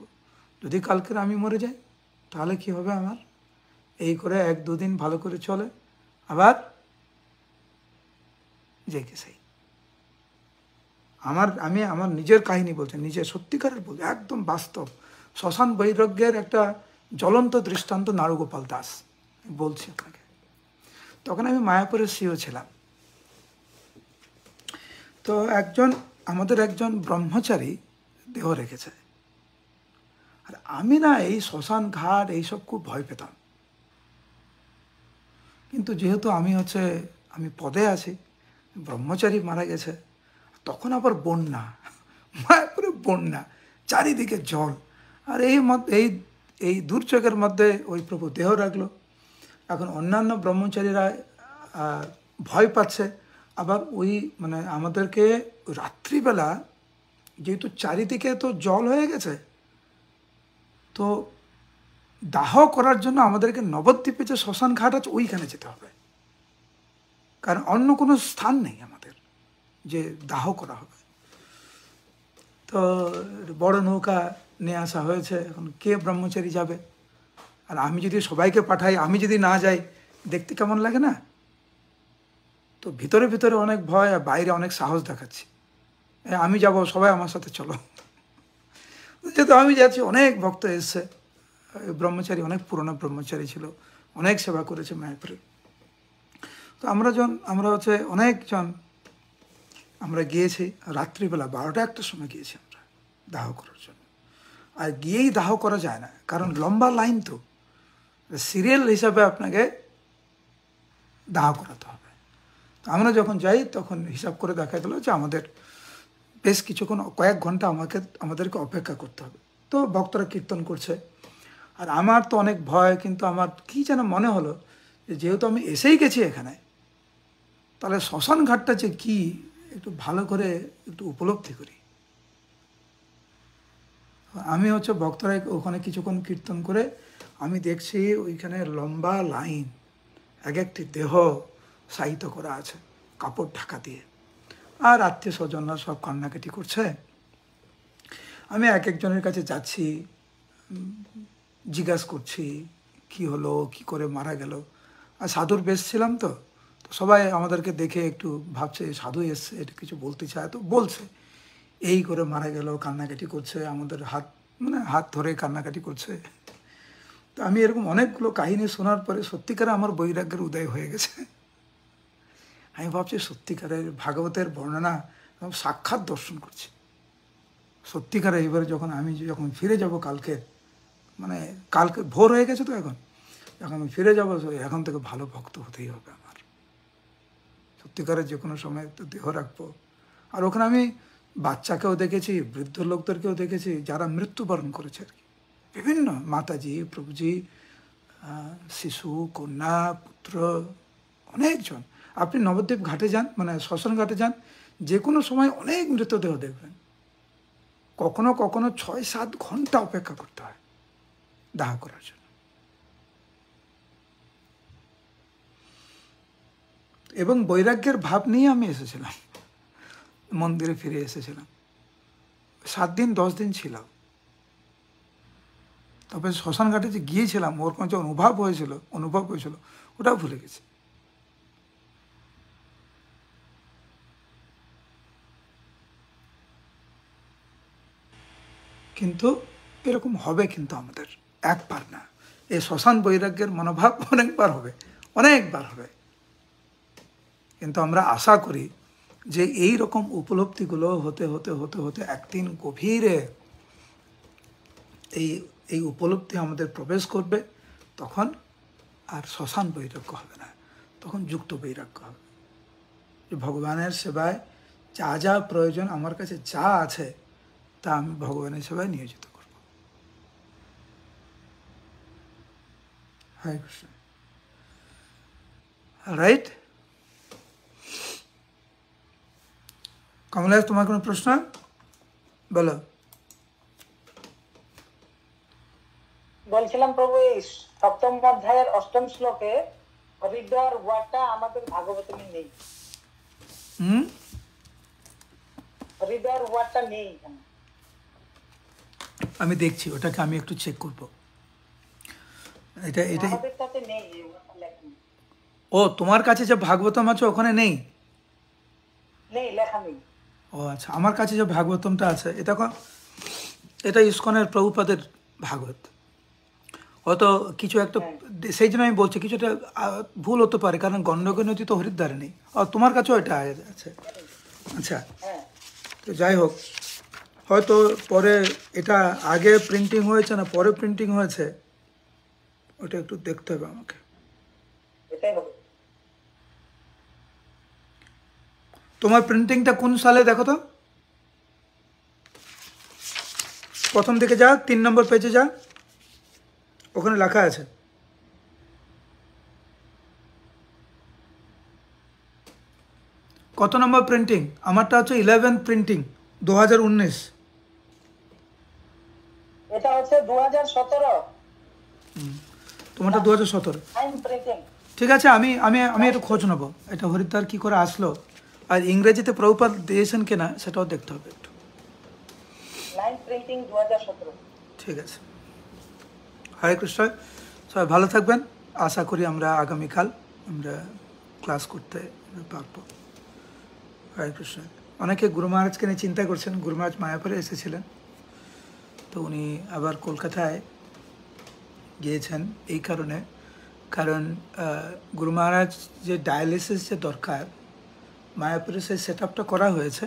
যদি কালকের আমি মরে যাই তাহলে কি হবে আমার? এই করে 1-2 দিন ভালো করে চলে, আবার যে কে সেই। আমি আমার নিজের কাহিনী বলছি, নিজের সত্যিকারের বলছি, একদম বাস্তব শ্মশান বৈরাগ্যের একটা জ্বলন্ত দৃষ্টান্ত নারুগোপাল দাস বলছি আপনাকে। তখন আমি মায়াপুরের সিও ছিলাম। তো আমাদের একজন ব্রহ্মচারী দেহ রেখেছে, আর আমি না এই শ্মশান ঘাট এইসব খুব ভয় পেতাম। কিন্তু যেহেতু আমি পদে আছি, ব্রহ্মচারী মারা গেছে, তখন আবার বন্যা, মায়াপুরে বন্যা, চারিদিকে জল, আর এই দুর্যোগের মধ্যে ওই প্রভু দেহ রাখলো। এখন অন্যান্য ব্রহ্মচারীরা ভয় পাচ্ছে, আবার আমাদেরকে রাত্রিবেলা যেহেতু চারিদিকে তো জল হয়ে গেছে, তো দাহ করার জন্য আমাদেরকে নবদ্বীপে যে শ্মশান ঘাট আছে ওইখানে যেতে হবে, কারণ অন্য কোনো স্থান নেই আমাদের যে দাহ করা হবে। তো বড় নৌকা নিয়ে আসা হয়েছে। এখন কে ব্রহ্মচারী যাবে? আর আমি যদি সবাইকে পাঠাই, আমি যদি না যাই, দেখতে কেমন লাগে না? তো ভিতরে ভিতরে অনেক ভয়, আর বাইরে অনেক সাহস দেখাচ্ছি, আমি যাব, সবাই আমার সাথে চলো। যেহেতু আমি যাচ্ছি, অনেক ভক্ত এসছে, ব্রহ্মচারী অনেক পুরনো ব্রহ্মচারী ছিল, অনেক সেবা করেছে মায়াপুরে। তো অনেকজন আমরা গিয়েছি, রাত্রিবেলা 12টা-1টার সময় গিয়েছি আমরা দাহ করার জন্য। আর গিয়েই দাহ করা যায় না, কারণ লম্বা লাইন, তো সিরিয়াল হিসাবে আপনাকে দাহ করাতে হবে। আমরা যখন যাই তখন হিসাব করে দেখা গেল যে আমাদের বেশ কয়েক ঘন্টা আমাদেরকে অপেক্ষা করতে হবে। তো ভক্তরা কীর্তন করছে, আর আমার তো অনেক ভয়, কিন্তু আমার কি যেন মনে হলো যে যেহেতু আমি এসেই গেছি এখানে, তাহলে শ্মশান ঘাটটা যে কি একটু ভালো করে একটু উপলব্ধি করি। আমি ভক্তরা ওখানে কিছুক্ষণ কীর্তন করে আমি দেখছি ওইখানে লম্বা লাইন, এক একটি দেহ শায়িত করা আছে কাপড় ঢাকা দিয়ে। আর আত্মীয় স্বজনরা সব কান্নাকাটি করছে। আমি এক একজনের কাছে যাচ্ছি, জিজ্ঞাসা করছি কি হলো, কি করে মারা গেল। আর সাধুর বেশ ছিলাম তো, তো সবাই আমাদেরকে দেখে একটু ভাবছে সাধু এসছে, এটা কিছু বলতে চায়, তো বলছে এই করে মারা গেল, কান্নাকাটি করছে, আমাদের হাত হাত ধরে কান্নাকাটি করছে। তো আমি এরকম অনেকগুলো কাহিনী শোনার পরে সত্যিকারে আমার বৈরাগ্যের উদয় হয়ে গেছে। আমি ভাবছি সত্যিকারের ভাগবতের বর্ণনা সাক্ষাৎ দর্শন করছি। সত্যিকারে এবারে যখন ফিরে যাব কালকে, কালকে ভোর হয়ে গেছে তো এখন যখন আমি ফিরে যাবো, এখন থেকে ভালো ভক্ত হতেই হবে আমার। সত্যিকারের যে কোনো সময় একটু দেহ রাখবো। আর ওখানে আমি বাচ্চাকেও দেখেছি, বৃদ্ধ লোকদেরকেও দেখেছি যারা মৃত্যুবরণ করেছে আর কি, বিভিন্ন মাতাজি, প্রভুজি, শিশু, কন্যা, পুত্র, অনেকজন। আপনি নবদ্বীপ ঘাটে যান, শ্মশান ঘাটে যান, যে কোনো সময় অনেক মৃতদেহ দেখবেন। কখনো কখনো 6-7 ঘন্টা অপেক্ষা করতে হয় দাহ করার জন্য। এবং বৈরাগ্যের ভাব নিয়ে আমি এসেছিলাম, মন্দিরে ফিরে এসেছিলাম। 7 দিন 10 দিন ছিলাম। তবে শ্মশান ঘাটে যে গিয়েছিলাম, ওর কোনো যে অনুভব হয়েছিল ওটাও ভুলে গেছি। কিন্তু এরকম হবে কিন্তু আমাদের একবার না। এই শ্মশান বৈরাগ্যের মনোভাব অনেকবার হবে। কিন্তু আমরা আশা করি যে এই রকম উপলব্ধিগুলো হতে হতে হতে হতে একদিন গভীরে এই উপলব্ধি আমাদের প্রবেশ করবে। তখন আর শ্মশান বৈরাগ্য হবে না, তখন যুক্ত বৈরাগ্য হবে। যে ভগবানের সেবায় যা যা প্রয়োজন, আমার কাছে যা আছে তা আমি ভগবানের সেবায় নিয়োজিত করব। হরে কৃষ্ণ। রাইট কমলেশ, তোমার কোনো প্রশ্ন? বলো। বলছিলাম প্রভু, এই 7ম অধ্যায়ের 8ম শ্লোকে হরিদ্বার ওয়ার্ডটা আমাদের ভাগবতমে নেই। হরিদ্বার ওয়ার্ডটা নেই এখানে। আমি দেখছি, ওটাকে আমি একটু চেক করব। এটা আমাদের তাতে নেই, এই ওয়ার্ডটা লেখা নেই। ও, তোমার কাছে যে ভাগবতম আছে ওখানে নেই? নেই, লেখা নেই। ও আচ্ছা, আমার কাছে যে ভাগবতমটা আছে, এটা ইস্কনের প্রভুপাদের ভাগবত। হয়তো কিছু একটা, সেই জন্য আমি বলছি কিছুটা ভুল হতে পারে, কারণ গণ্ডকী নদী তো হরিদ্বারে নেই। আর তোমার কাছেও এটা আছে। আচ্ছা, তো যাই হোক, হয়তো পরে এটা আগে প্রিন্টিং হয়েছে না পরে প্রিন্টিং হয়েছে, ওটা একটু দেখতে হবে আমাকে। এটাই হবে। তোমার প্রিন্টিংটা কোন সালে দেখো তো? প্রথম দিকে যা, 3 নম্বর পেজে যা, ওখানে লেখা আছে। কত নম্বর প্রিন্টিং? আমারটা হচ্ছে 11 প্রিন্টিং, 2019। এটা হচ্ছে 2017। তোমারটা 2017। ঠিক আছে, আমি একটু খোঁজ নেবো এটা হরিদ্বার কি করে আসলো, আর ইংরেজিতে প্রভুপাদ দিয়েছেন কিনা সেটাও দেখতে হবে একটু। ঠিক আছে, হরে কৃষ্ণ। সবাই ভালো থাকবেন। আশা করি আমরা আগামীকাল ক্লাস করতে পারবো। হরে কৃষ্ণ। অনেকে গুরু মহারাজকে নিয়ে চিন্তা করছেন। গুরু মহারাজ মায়াপুরে এসেছিলেন, তো উনি আবার কলকাতায় গিয়েছেন এই কারণ গুরু মহারাজ যে ডায়ালিসিস যে দরকার, মায়াপুরে সেই সেট আপটা করা হয়েছে,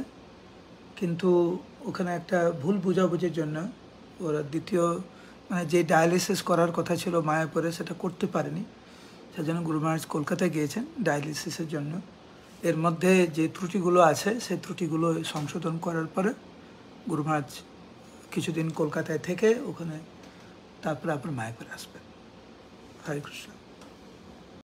কিন্তু ওখানে একটা ভুল বোঝাবুঝির জন্য ওরা দ্বিতীয় যে ডায়ালিসিস করার কথা ছিল মায়াপুরে, সেটা করতে পারেনি। সেজন্য গুরু মহারাজ কলকাতায় গিয়েছেন ডায়ালিসিসের জন্য। এর মধ্যে যে ত্রুটিগুলো আছে সেই ত্রুটিগুলো সংশোধন করার পরে গুরু মহারাজ কিছুদিন কলকাতায় থেকে ওখানে তারপরে আপনার মায়াপুরে আসবেন। হরে কৃষ্ণ।